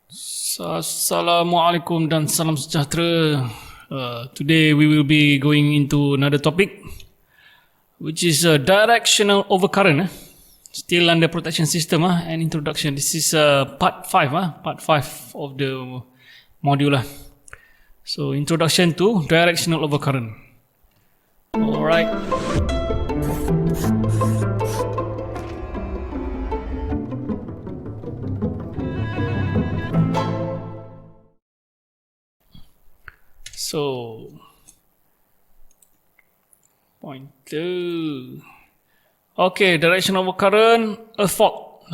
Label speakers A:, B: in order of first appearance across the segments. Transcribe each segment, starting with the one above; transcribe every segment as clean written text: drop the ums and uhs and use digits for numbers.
A: Assalamualaikum dan salam sejahtera. Today we will be going into another topic, which is directional overcurrent. Still under protection system and introduction. This is part 5. Part 5 of the module. So introduction to directional overcurrent. Alright. So, point 2. Okay, direction of current, earth fault.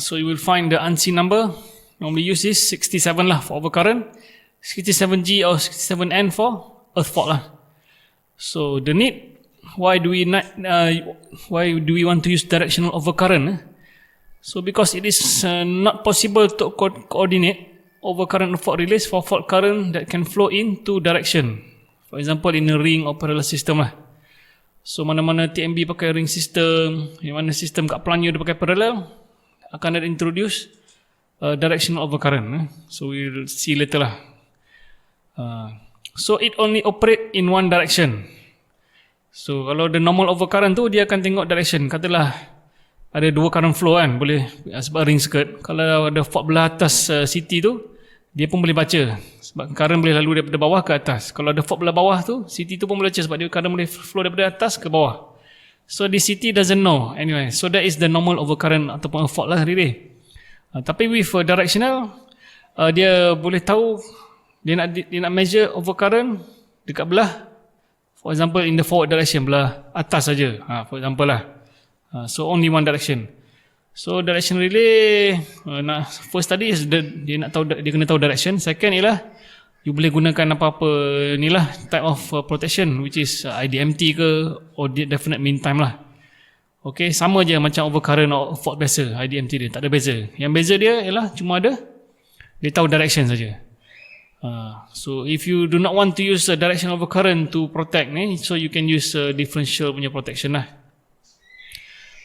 A: So you will find the unseen number. Normally use this 67 lah for overcurrent, 67G or 67N for earth fault lah. So the need, why do we want to use directional overcurrent? So because it is not possible to coordinate overcurrent fault release for fault current that can flow in two direction. For example, in a ring or parallel system lah. So mana-mana TMB pakai ring system, yang mana sistem kat pelanju dia pakai parallel, akan ada introduce directional overcurrent. So we'll see later lah. So it only operate in one direction. So kalau the normal overcurrent tu, dia akan tengok direction. Katalah ada dua current flow kan, boleh sebab ring circuit. Kalau ada fault belah atas CT tu, dia pun boleh baca sebab current boleh lalu daripada bawah ke atas. Kalau ada fault belah bawah tu, CT tu pun boleh baca sebab dia current boleh flow daripada atas ke bawah. So the CT doesn't know anyway. So that is the normal overcurrent ataupun fault lah really. Tapi with directional, dia boleh tahu, dia nak measure overcurrent dekat belah, for example in the forward direction, belah atas saja. For example lah. So only one direction. So direction relay, first tadi is dia nak tahu, dia kena tahu direction. Second ialah you boleh gunakan apa-apa ni lah type of protection, which is IDMT ke or definite mean time lah. Okay, sama je macam overcurrent or fault biasa, IDMT dia tak ada beza. Yang beza dia ialah cuma ada dia tahu direction saja. So if you do not want to use a direction overcurrent to protect ni, so you can use differential punya protection lah.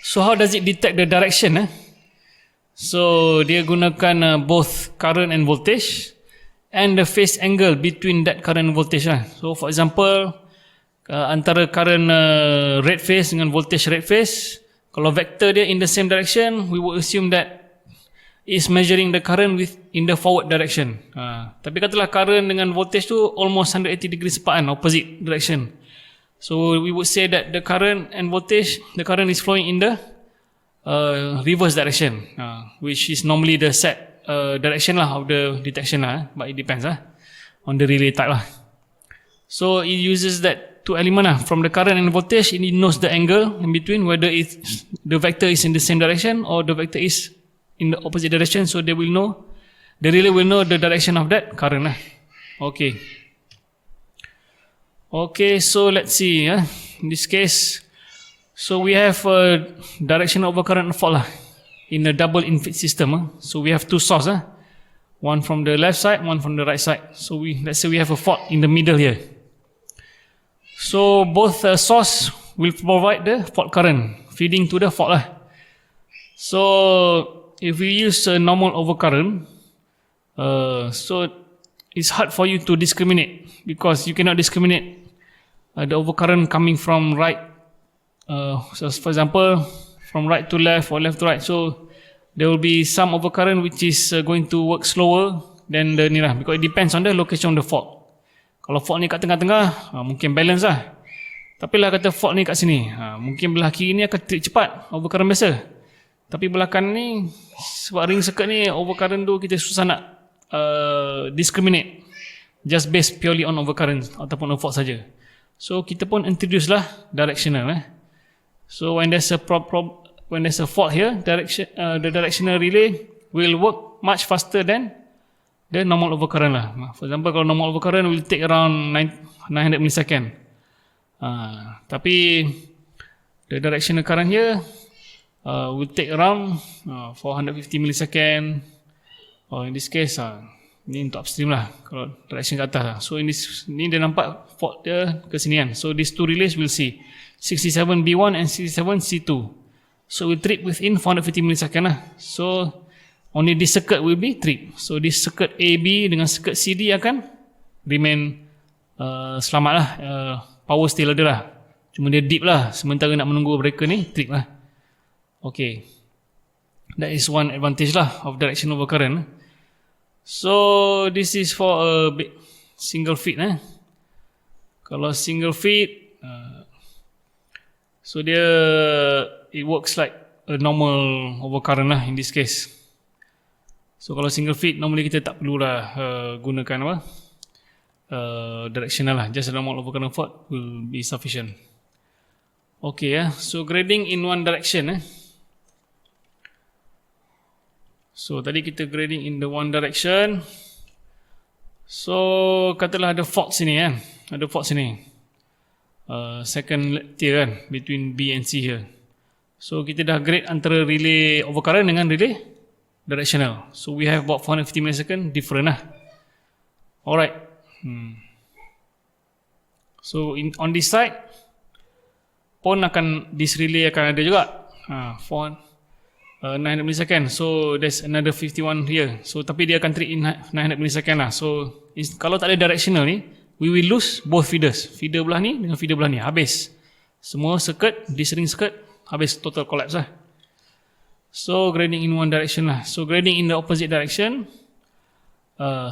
A: So how does it detect the direction? So dia gunakan both current and voltage and the phase angle between that current and voltage lah. So for example, antara current red phase dengan voltage red phase, kalau vector dia in the same direction, we will assume that is measuring the current in the forward direction. Tapi katalah current dengan voltage tu almost 180 degrees apart kan, opposite direction. So we would say that the current and voltage, the current is flowing in the reverse direction, which is normally the set direction lah of the detection lah, but it depends on the relay type lah. So it uses that two element lah, from the current and voltage, it knows the angle in between, whether the vector is in the same direction or the vector is in the opposite direction. So they will know, the relay will know the direction of that current lah. Okay, so let's see. In this case, so we have a directional overcurrent fault in a double in-feed system. So we have two sources, one from the left side, one from the right side. So let's say we have a fault in the middle here. So both source will provide the fault current feeding to the fault. So if we use a normal overcurrent, so it's hard for you to discriminate, because you cannot discriminate the overcurrent coming from right, so for example from right to left or left to right. So there will be some overcurrent which is going to work slower than the ni lah, because it depends on the location of the fault. Kalau fault ni kat tengah-tengah, mungkin balance lah. Tapi lah kata fault ni kat sini, mungkin belah kiri ni akan trip cepat, overcurrent biasa. Tapi belah kanan ni, sebab ring circuit ni, overcurrent tu kita susah nak discriminate just based purely on overcurrent ataupun fault saja. So kita pun introduce lah directional. So when there's a fault here, the directional relay will work much faster than the normal overcurrent lah. For example, kalau normal overcurrent will take around 900 millisecond. Tapi the directional current here will take around 450 millisecond. Or in this case, ni untuk upstream lah, kalau direction ke atas lah. So ni dia nampak fault dia ke sini kan. So these two relays will see 67B1 and 67C2. So we trip within 450 millisecond lah. So only this circuit will be trip. So this circuit AB dengan circuit CD akan remain selamat lah, power still ada lah, cuma dia dip lah sementara nak menunggu breaker ni trip lah. Okay, that is one advantage lah of direction over current. So this is for a single feed. Kalau single feed, so dia it works like a normal overcurrent lah in this case. So kalau single feed normally kita tak perlulah gunakan apa directional lah, just a normal overcurrent fault will be sufficient. Okay, so grading in one direction. So tadi kita grading in the one direction. So katalah ada fault sini kan, ada fault sini, second tier kan, between B and C here. So kita dah grade antara relay overcurrent dengan relay directional. So we have about 450 millisecond different lah. Alright. So on this side pun akan, this relay akan ada juga 900 millisecond. So there's another 51 here. So tapi dia akan treat in 900 millisecond lah. So kalau tak ada directional ni, we will lose both feeders, feeder belah ni dengan feeder belah ni, habis semua circuit, this ring circuit habis, total collapse lah. So grading in one direction lah. So grading in the opposite direction,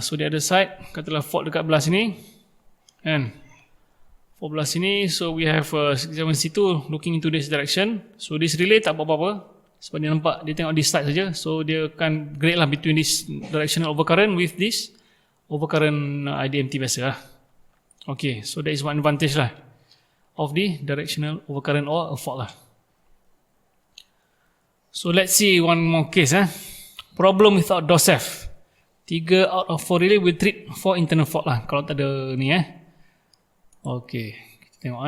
A: so the other side, katalah fault dekat belah sini kan, fault belah sini. So we have 67C2 looking into this direction. So this relay tak buat apa-apa sebab dia nampak, dia tengok this side saja. So dia akan grade lah between this directional overcurrent with this overcurrent IDMT biasa lah. Okay, so that is one advantage lah of the directional overcurrent or a fault lah. So let's see one more case. Problem without DOSEF. 3 out of 4 relay will treat for internal fault lah kalau tak ada ni. Okay, kita tengok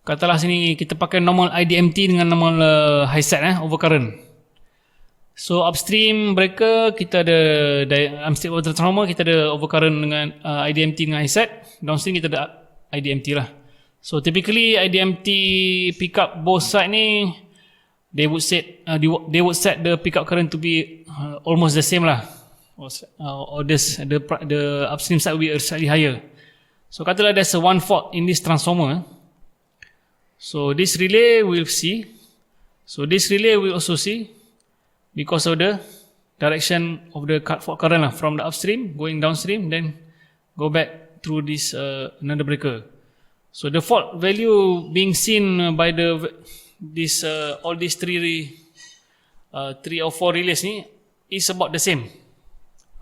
A: Katalah sini kita pakai normal IDMT dengan normal high set overcurrent. So upstream breaker kita ada upstream transformer, kita ada overcurrent dengan IDMT dengan high set. Downstream kita ada IDMT lah. So typically IDMT pick up both side ni, they would set the pickup current to be almost the same lah. Or this the upstream side will be slightly higher. So katalah there's one fault in this transformer. So this relay will see. So this relay will also see because of the direction of the fault current lah, from the upstream going downstream, then go back through this another breaker. So the fault value being seen by this all these three or four relays ni is about the same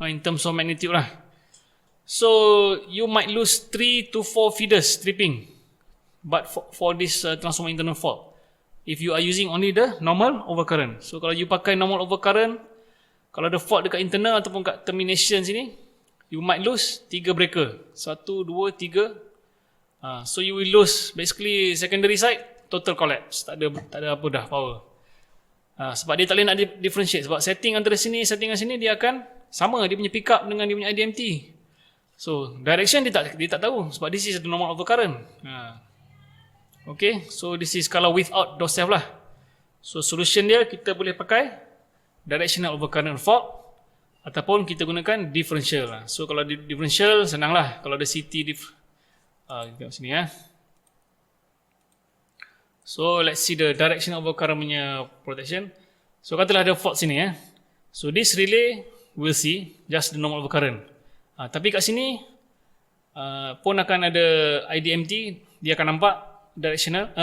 A: in terms of magnitude lah. So you might lose 3 to 4 feeders tripping, but for this transformer internal fault, if you are using only the normal overcurrent. So kalau you pakai normal overcurrent, kalau ada fault dekat internal ataupun kat termination sini, you might lose 3 breaker, 1, 2, 3. So you will lose basically secondary side total collapse, tak ada apa dah power. Sebab dia tak boleh nak differentiate, sebab setting antara sini, setting dengan sini dia akan sama, dia punya pick up dengan dia punya IDMT. So direction dia tak tahu sebab this is the normal overcurrent. Okay, so this is kalau without DOSEF lah. So solution dia kita boleh pakai directional overcurrent fault ataupun kita gunakan differential lah. So kalau differential senang lah, kalau ada CT kita tengok sini So let's see the directional overcurrent punya protection. So katalah ada fault sini So this relay will see just the normal overcurrent. Tapi kat sini pun akan ada IDMT, dia akan nampak directional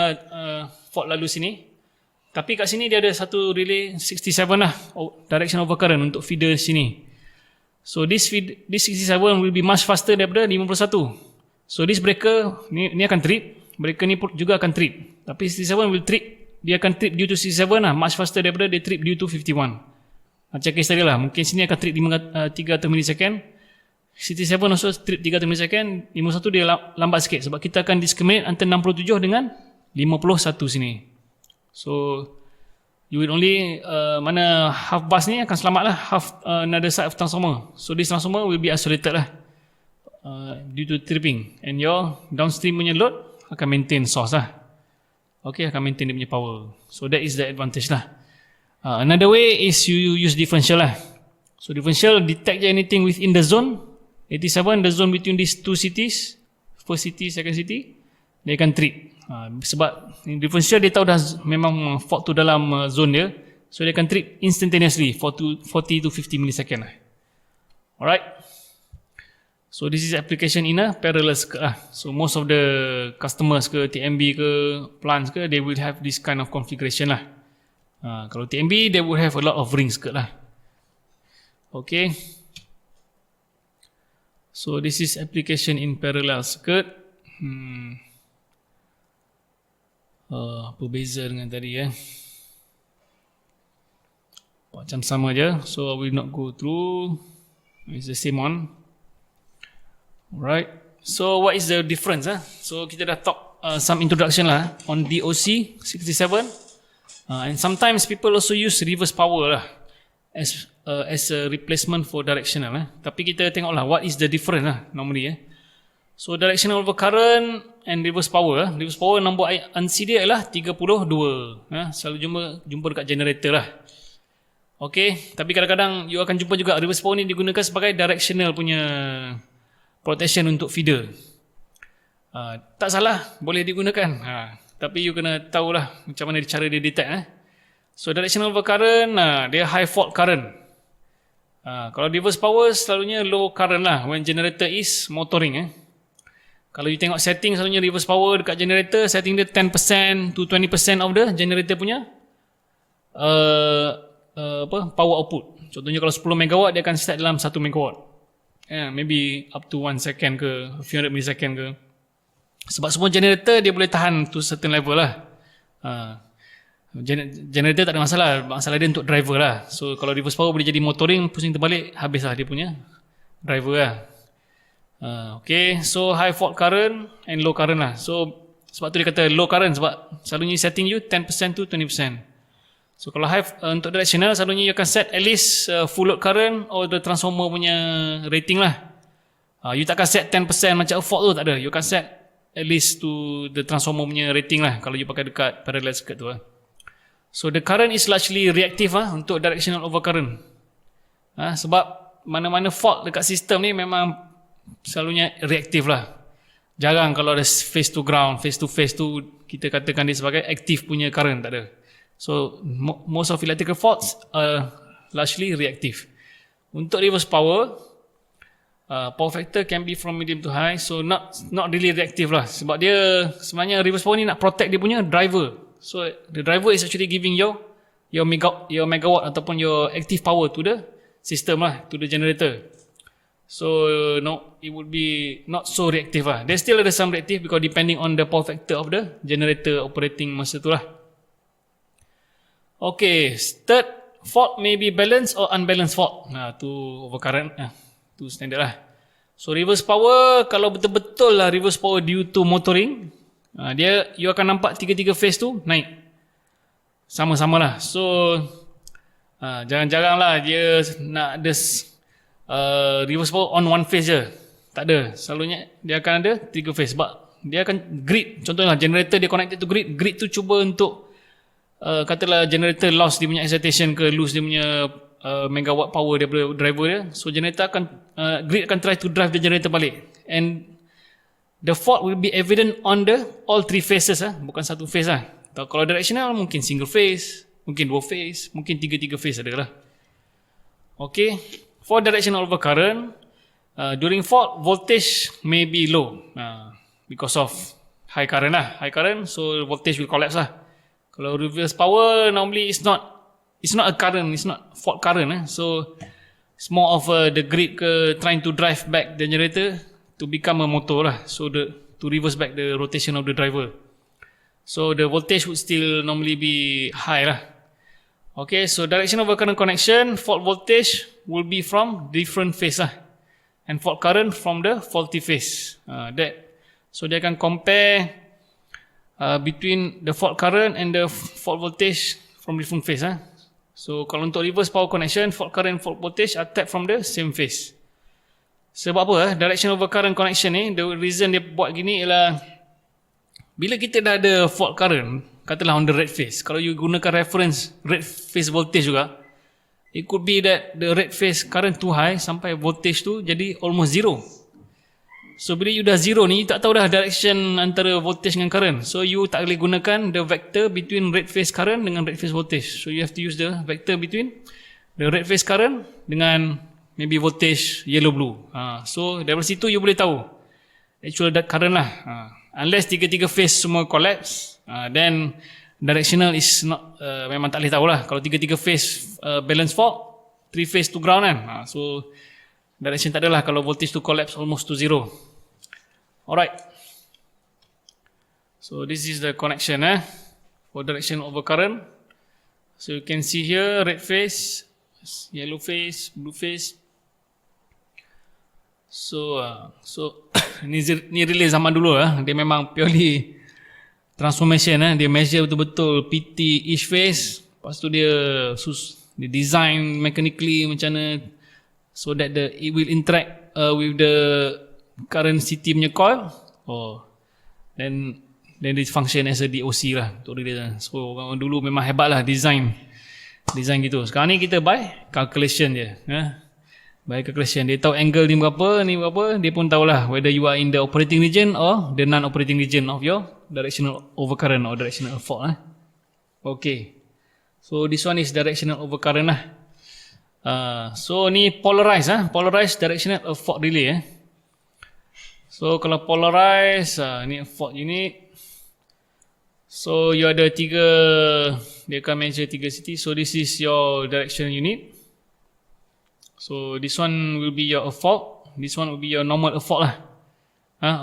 A: fault lalu sini. Tapi kat sini dia ada satu relay 67 lah, directional overcurrent untuk feeder sini. So this 67 will be much faster daripada 51. So this breaker ni akan trip, breaker ni juga akan trip. Tapi 67 will trip, dia akan trip due to 67 lah, much faster daripada dia trip due to 51. Macam case tadi lah, mungkin sini akan trip 300 millisecond. 67 also trip 300 millisecond, 51 dia lambat sikit sebab kita akan discriminate antara 67 dengan 51 sini. So you will only mana half bus ni akan selamat lah, half another side of transformer. So this transformer will be isolated lah due to tripping, and your downstream punya load akan maintain source lah. Okay, akan maintain dia punya power. So that is the advantage lah Another way is you use differential lah. So differential detect je anything within the zone 87, the zone between these two cities, first city, second city, dia akan treat. Sebab differential dia tahu dah memang fault tu dalam zone dia, so dia akan treat instantaneously for 40 to 50 millisecond lah. Alright. So this is application in a parallel circuit lah. So most of the customers ke TMB ke plants ke, they will have this kind of configuration lah. Kalau TMB, they will have a lot of ring circuit lah. Okay. So this is application in parallel circuit. Apa beza dengan tadi macam sama je. So I will not go through. It's the same one. Alright. So what is the difference? So kita dah talk some introduction lah on DOC 67. And sometimes people also use reverse power lah as a replacement for directional lah. Tapi kita tengok lah what is the difference lah normally So directional overcurrent and reverse power reverse power nombor ANSI dia ialah 32. Selalu jumpa dekat generator lah. Okay, tapi kadang-kadang you akan jumpa juga reverse power ni digunakan sebagai directional punya protection untuk feeder. Tak salah, boleh digunakan. Tapi you kena tahulah macam mana cara dia detect. So directional overcurrent, dia high fault current. Kalau reverse power selalunya low current lah when generator is motoring. Kalau you tengok setting selalunya reverse power dekat generator, setting dia 10% to 20% of the generator punya power output. Contohnya kalau 10 MW dia akan start dalam 1 MW. Maybe up to 1 second ke, a few hundred millisecond ke. Sebab semua generator dia boleh tahan to certain level lah. Generator tak ada masalah. Masalah dia untuk driver lah. So kalau reverse power boleh jadi motoring, pusing terbalik, habislah dia punya driver lah. Okay, so high fault current and low current lah. So sebab tu dia kata low current, sebab selalunya setting you 10% to 20%. So kalau high untuk directional, selalunya you akan set at least full load current or the transformer punya rating lah. You tak akan set 10% macam fault tu, tak ada. You akan set at least to the transformer punya rating lah kalau you pakai dekat parallel circuit tu lah. So the current is largely reactive untuk directional overcurrent. Sebab mana-mana fault dekat sistem ni memang selalunya reaktif lah. Jarang kalau ada face to ground, face to face tu kita katakan dia sebagai active punya current, tak ada. So most of electrical faults are largely reactive. Untuk reverse power, power factor can be from medium to high, so not really reactive lah. Sebab dia sebenarnya reverse power ni nak protect dia punya driver. So the driver is actually giving your megawatt ataupun your active power to the system lah, to the generator. So no, it would be not so reactive lah. There still ada some reactive because depending on the power factor of the generator operating masa tu lah. Okay, third fault may be balanced or unbalanced fault. Tu overcurrent, tu standard lah. So reverse power, kalau betul-betul lah reverse power due to motoring, dia you akan nampak tiga-tiga phase tu naik. Sama-sama lah. So jarang-jarang lah dia nak ada reverse power on one phase je. Tak ada. Selalunya dia akan ada tiga phase. Sebab dia akan grid. Contohnya generator dia connected to grid. Grid tu cuba untuk katalah generator lost dia punya excitation ke, lose dia punya megawatt power daripada driver dia. So generator akan grid akan try to drive the generator balik, and the fault will be evident on the all three phases bukan satu phase lah. Kalau directional mungkin single phase, mungkin dua phase, mungkin tiga-tiga phase ada lah. Okay, for directional overcurrent, during fault voltage may be low because of high current lah. High current, so voltage will collapse lah. Kalau reverse power normally it's not a current, it's not fault current. So it's more of the grid trying to drive back the generator to become a motor lah. So to reverse back the rotation of the driver. So the voltage would still normally be high lah. Okay, so direction overcurrent connection, fault voltage will be from different phase lah, and fault current from the faulty phase. So dia akan compare between the fault current and the fault voltage from different phase. So kalau untuk reverse power connection, fault current and fault voltage are tapped from the same phase. Sebab apa? Direction overcurrent connection ni, the reason dia buat gini ialah bila kita dah ada fault current, katalah on the red phase. Kalau you gunakan reference red phase voltage juga, it could be that the red phase current too high sampai voltage tu jadi almost zero. So bila you dah zero ni, you tak tahu dah direction antara voltage dengan current. So you tak boleh gunakan the vector between red phase current dengan red phase voltage. So you have to use the vector between the red phase current dengan maybe voltage yellow blue. So dari situ you boleh tahu actual current lah. Unless tiga-tiga phase semua collapse, then directional is not, memang tak boleh tahu lah. Kalau tiga-tiga phase balance fault, 3 phase to ground kan. So direction tak adalah kalau voltage to collapse almost to zero. Alright. So this is the connection for direction over current. So you can see here red phase, yellow phase, blue phase. So ni relay zaman dulu dia memang purely transformation dia measure betul-betul PT each phase. Lepas tu dia design mechanically macam mana so that it will interact with the current CT punya coil. Then it function as a DOC lah untuk relay. So orang dulu memang hebat lah design gitu. Sekarang ni kita by calculation je. By calculation, dia tahu angle ni berapa, dia pun tahulah whether you are in the operating region or the non-operating region of your directional overcurrent or directional fault. Okay, so this one is directional overcurrent lah. So ni polarized directional fault relay. So kalau polarized, ni fault unit. So you ada dia akan measure 3 CT. So this is your directional unit. So this one will be your fault. This one will be your normal fault lah.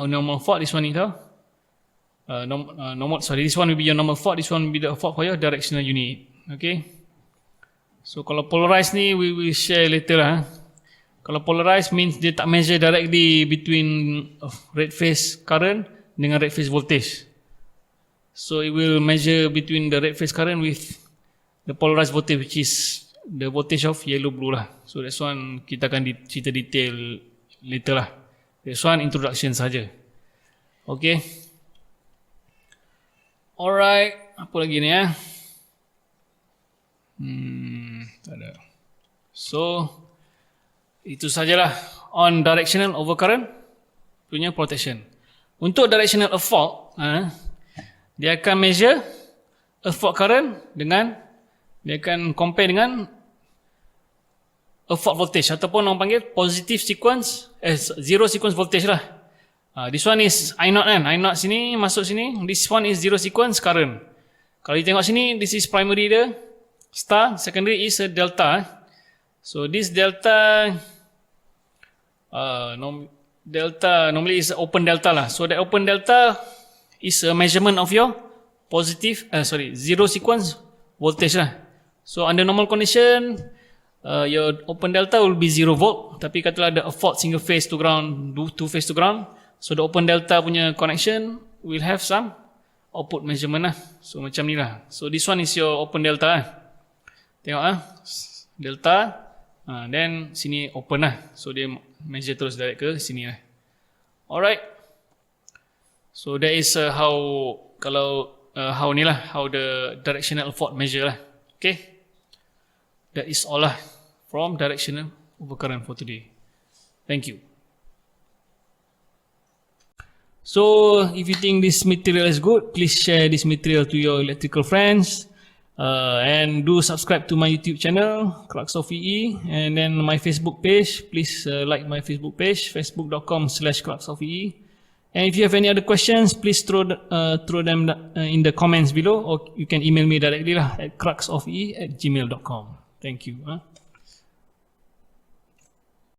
A: Normal fault. This one ni tau. This one will be your normal fault. This one will be the fault for your directional unit. Okay. So kalau polarized ni we will share later lah. Kalau polarized means dia tak measure directly between red phase current dengan red phase voltage. So it will measure between the red phase current with the polarized voltage, which is the voltage of yellow blue lah. So that's one kita akan cerita detail later lah. That's one introduction saja. Okay. Alright. Apa lagi ni tak ada. So itu sajalah on directional overcurrent punya protection. Untuk directional fault, dia akan measure fault current dengan, dia akan compare dengan fault voltage ataupun orang panggil positive sequence, zero sequence voltage lah. This one is I0 kan, I0 sini masuk sini, this one is zero sequence current. Kalau you tengok sini, this is primary dia, star, secondary is a delta. So this delta normally is open delta lah. So that open delta is a measurement of your zero sequence voltage lah. So under normal condition, your open delta will be 0 volt. Tapi katalah ada a fault single phase to ground, two phase to ground. So the open delta punya connection will have some output measurement lah. So macam ni lah. So this one is your open delta Tengok delta. Then sini open lah. So dia measure terus direct ke sini lah. Alright. So that is how the directional fault measure lah. Okay. That is all lah from directional overcurrent for today. Thank you. So if you think this material is good, please share this material to your electrical friends. And do subscribe to my YouTube channel, Crux of EE, and then my Facebook page. Please like my Facebook page, facebook.com/Crux of EE. And if you have any other questions, please throw them in the comments below, or you can email me directly lah at cruxofee@gmail.com. Thank you.